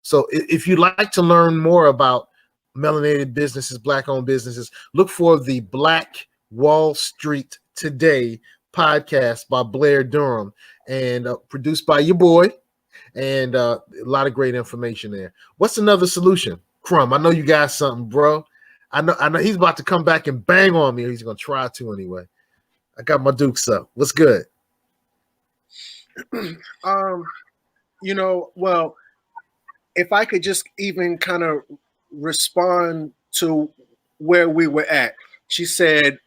So if you'd like to learn more about melanated businesses, Black-owned businesses, look for the Black Wall Street Today podcast by Blair Durham, and produced by your boy, and a lot of great information there. What's another solution? Crumb, I know you got something, bro. I know he's about to come back and bang on me, or he's going to try to anyway. I got my dukes up. What's good? Well, if I could just even kind of respond to where we were at. She said,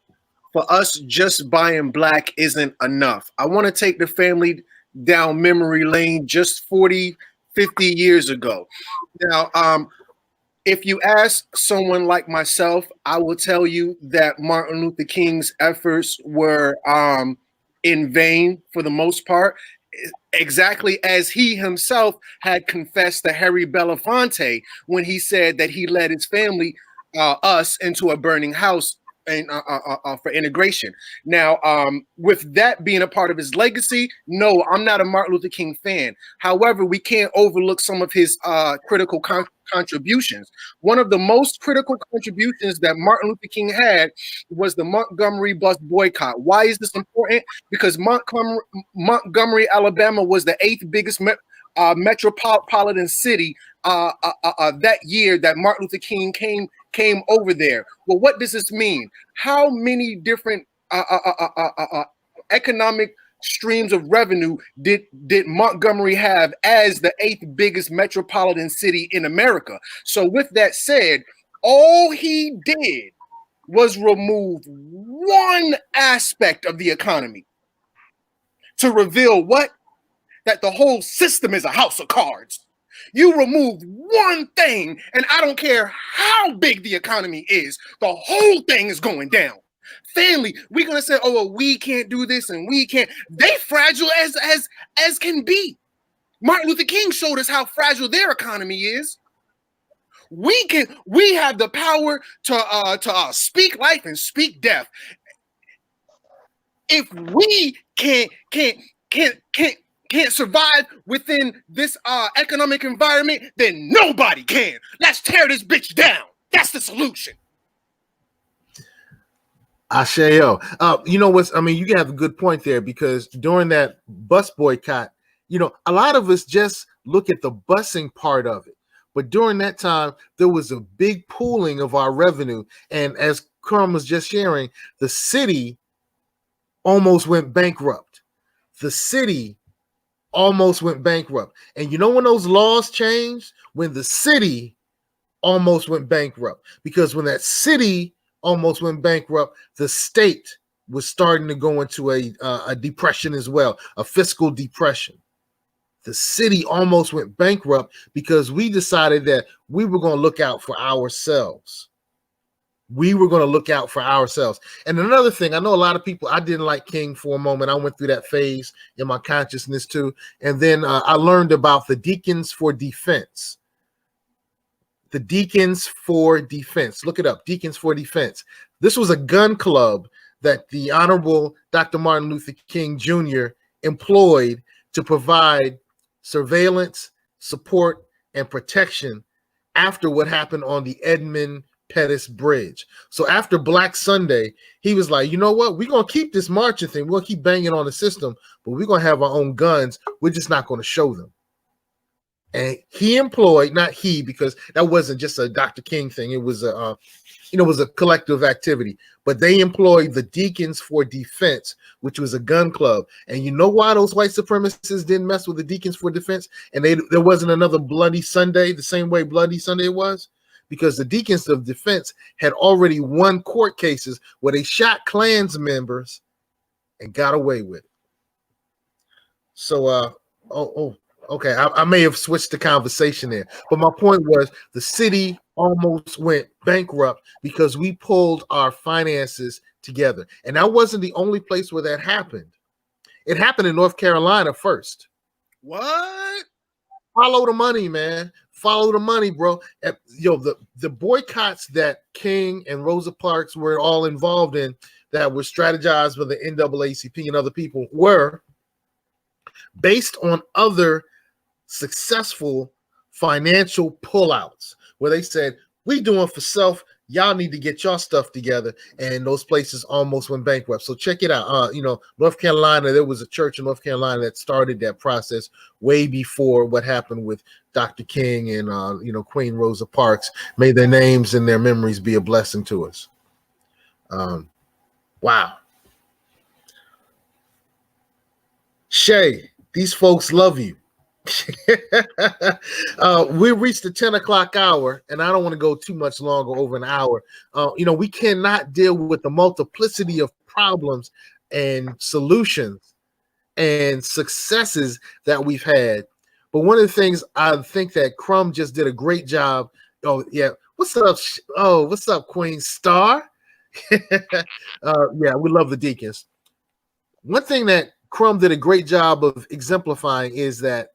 for us, just buying black isn't enough. I want to take the family down memory lane just 40, 50 years ago. Now, if you ask someone like myself, I will tell you that Martin Luther King's efforts were in vain for the most part, exactly as he himself had confessed to Harry Belafonte when he said that he led his family, us, into a burning house and for integration. Now, with that being a part of his legacy, no, I'm not a Martin Luther King fan. However, we can't overlook some of his critical contributions. One of the most critical contributions that Martin Luther King had was the Montgomery bus boycott. Why is this important? Because Montgomery, Alabama was the 8th biggest metropolitan city that year that Martin Luther King came over there. Well, what does this mean? How many different economic streams of revenue did Montgomery have as the 8th biggest metropolitan city in America? So with that said, all he did was remove one aspect of the economy to reveal what? That the whole system is a house of cards. You remove one thing, and I don't care how big the economy is, the whole thing is going down. Family, we're gonna say, oh, well, we can't do this and we can't. They fragile as can be. Martin Luther King showed us how fragile their economy is. We have the power to speak life and speak death. If we can't survive within this economic environment, then nobody can. Let's tear this bitch down. That's the solution. Asheo. You know what's, I mean, you have a good point there, because during that bus boycott, you know, a lot of us just look at the busing part of it. But during that time, there was a big pooling of our revenue. And as Crumb was just sharing, the city almost went bankrupt. The city almost went bankrupt. And you know when those laws changed? When the city almost went bankrupt. Because when that city almost went bankrupt, the state was starting to go into a depression as well, a fiscal depression. The city almost went bankrupt because we decided that we were going to look out for ourselves. We were going to look out for ourselves. And another thing, I know a lot of people, I didn't like King for a moment. I went through that phase in my consciousness too. And then I learned about the Deacons for Defense. The Deacons for Defense. Look it up, Deacons for Defense. This was a gun club that the Honorable Dr. Martin Luther King Jr. employed to provide surveillance, support, and protection after what happened on the Edmund Pettus Bridge. So after Black Sunday, he was like, you know what? We're going to keep this marching thing. We're going to keep banging on the system, but we're going to have our own guns. We're just not going to show them. And he employed, not he, because that wasn't just a Dr. King thing. It was it was a collective activity, but they employed the Deacons for Defense, which was a gun club. And you know why those white supremacists didn't mess with the Deacons for Defense? And there wasn't another Bloody Sunday, the same way Bloody Sunday was? Because the Deacons of Defense had already won court cases where they shot Klans members and got away with it. So, okay, I may have switched the conversation there, but my point was the city almost went bankrupt because we pulled our finances together. And that wasn't the only place where that happened. It happened in North Carolina first. What? Follow the money, man. Follow the money, bro. The boycotts that King and Rosa Parks were all involved in, that were strategized by the NAACP and other people, were based on other successful financial pullouts where they said, we doing for self, y'all need to get your stuff together, and those places almost went bankrupt. So check it out. North Carolina, there was a church in North Carolina that started that process way before what happened with Dr. King and Queen Rosa Parks. May their names and their memories be a blessing to us. Wow. Shay, these folks love you. We reached the 10 o'clock hour, and I don't want to go too much longer, over an hour. We cannot deal with the multiplicity of problems and solutions and successes that we've had. But one of the things I think that Crumb just did a great job. Oh, yeah. What's up? What's up, Queen Star? Yeah, we love the Deacons. One thing that Crumb did a great job of exemplifying is that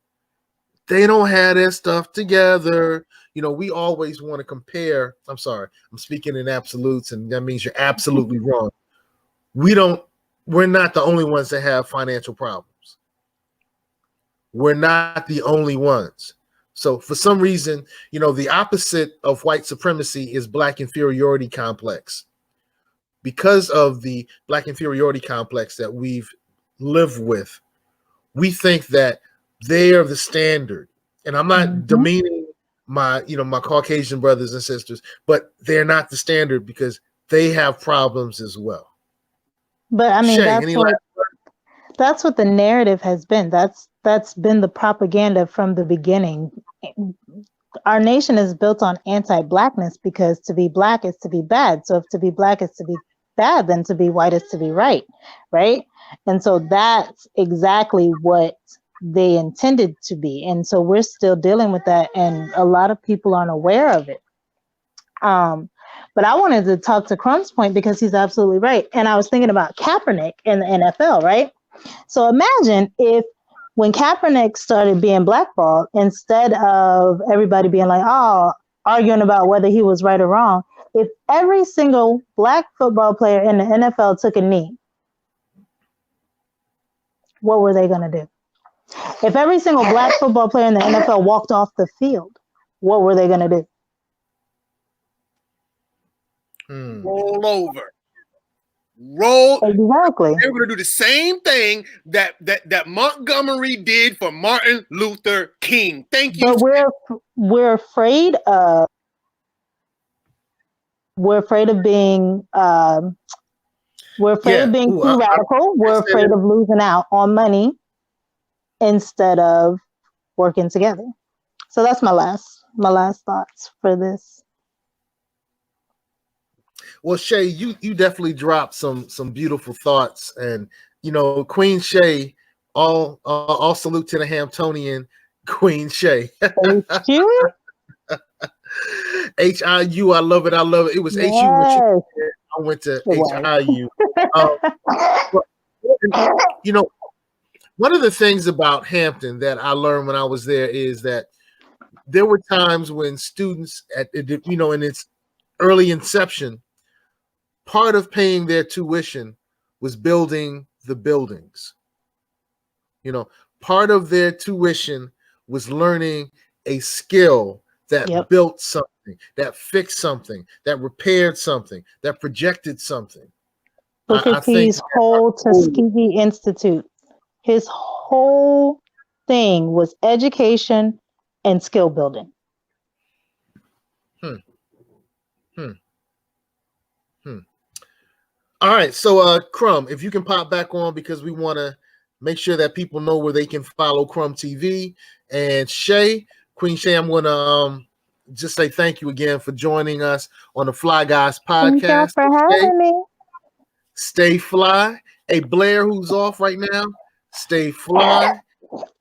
they don't have their stuff together. We always want to compare. I'm sorry, I'm speaking in absolutes, and that means you're absolutely wrong. We're not the only ones that have financial problems. We're not the only ones. So for some reason, the opposite of white supremacy is black inferiority complex. Because of the black inferiority complex that we've lived with, we think that they are the standard. And I'm not demeaning my Caucasian brothers and sisters, but they're not the standard because they have problems as well. But I mean, Shay, that's what the narrative has been. That's been the propaganda from the beginning. Our nation is built on anti-blackness because to be black is to be bad. So if to be black is to be bad, then to be white is to be right? And so that's exactly what they intended to be. And so we're still dealing with that, and a lot of people aren't aware of it. But I wanted to talk to Crumb's point because he's absolutely right. And I was thinking about Kaepernick in the NFL, right? So imagine if when Kaepernick started being blackballed, instead of everybody being like, arguing about whether he was right or wrong, if every single black football player in the NFL took a knee, what were they going to do? If every single black football player in the NFL walked off the field, what were they going to do? Roll over. Exactly. They were going to do the same thing that Montgomery did for Martin Luther King. Thank you. But we're afraid of being of being too radical. We're afraid of losing out on money instead of working together. So that's my last thoughts for this. Well, Shay, you definitely dropped some beautiful thoughts, and Queen Shay, all salute to the Hamptonian Queen Shay. HIU, I love it. It was yes. HU. I went to HIU. One of the things about Hampton that I learned when I was there is that there were times when students in its early inception, part of paying their tuition was building the buildings. Part of their tuition was learning a skill that built something, that fixed something, that repaired something, that projected something. He's whole Tuskegee Institute. His whole thing was education and skill building. All right, so Crumb, if you can pop back on, because we want to make sure that people know where they can follow Crumb TV. And Shay, Queen Shay, I'm going to just say thank you again for joining us on the Fly Guys podcast. Thank you for having me. Stay fly. Hey, Blair, who's off right now, stay fly.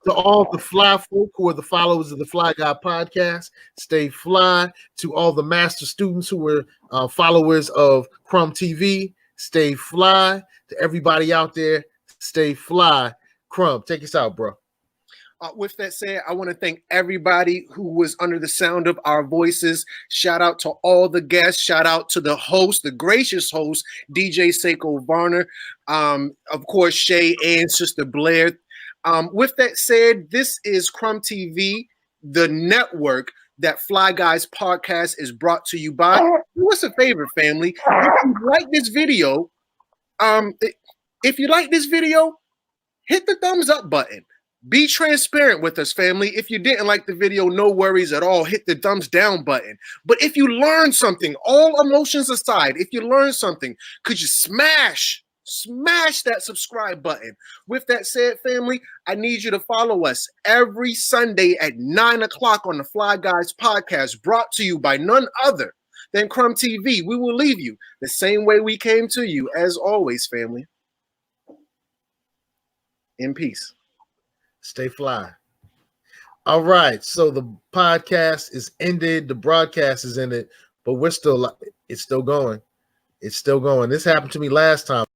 To all the fly folk who are the followers of the Fly Guy podcast, stay fly. To all the master students who are followers of Crumb TV, stay fly. To everybody out there, stay fly. Crumb, take us out, bro. With that said, I want to thank everybody who was under the sound of our voices. Shout out to all the guests. Shout out to the host, the gracious host, DJ Seiko Varner. Of course, Shay and Sister Blair. With that said, this is Crumb TV. the network that Fly Guys Podcast is brought to you by. Do us a favor, family. If you like this video, hit the thumbs up button. Be transparent with us, family. If you didn't like the video, no worries at all. Hit the thumbs down button. But if you learned something, all emotions aside, if you learned something, could you smash that subscribe button? With that said, family, I need you to follow us every Sunday at 9 o'clock on the Fly Guys Podcast, brought to you by none other than Crumb TV. We will leave you the same way we came to you, as always, family. In peace. Stay fly. All right. So the podcast is ended. The broadcast is ended, but it's still going. It's still going. This happened to me last time.